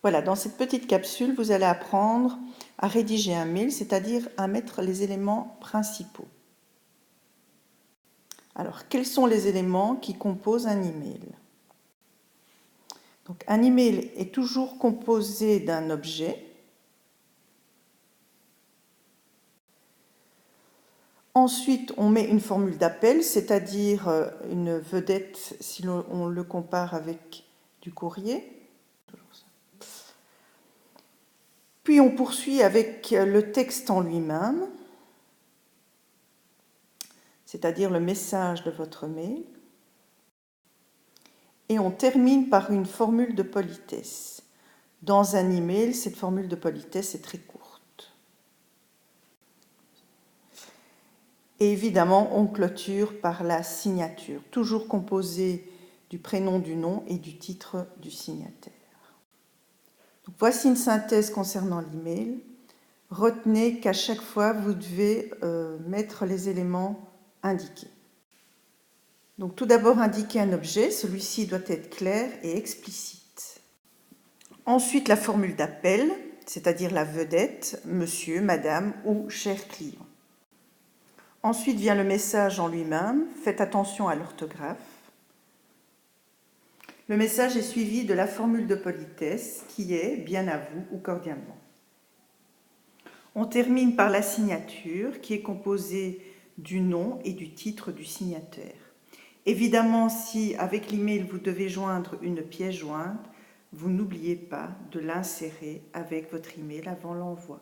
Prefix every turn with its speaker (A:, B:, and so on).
A: Voilà, dans cette petite capsule, vous allez apprendre à rédiger un mail, c'est-à-dire à mettre les éléments principaux. Alors, quels sont les éléments qui composent un email? Donc, un email est toujours composé d'un objet. Ensuite, on met une formule d'appel, c'est-à-dire une vedette si on le compare avec du courrier. Puis on poursuit avec le texte en lui-même, c'est-à-dire le message de votre mail. Et on termine par une formule de politesse. Dans un email, cette formule de politesse est très courte. Et évidemment, on clôture par la signature, toujours composée du prénom du nom et du titre du signataire. Donc, voici une synthèse concernant l'email. Retenez qu'à chaque fois, vous devez mettre les éléments indiqués. Donc, tout d'abord, indiquer un objet. Celui-ci doit être clair et explicite. Ensuite, la formule d'appel, c'est-à-dire la vedette, monsieur, madame ou cher client. Ensuite vient le message en lui-même. Faites attention à l'orthographe. Le message est suivi de la formule de politesse qui est « bien à vous » ou « cordialement ». On termine par la signature qui est composée du nom et du titre du signataire. Évidemment, si avec l'email vous devez joindre une pièce jointe, vous n'oubliez pas de l'insérer avec votre email avant l'envoi.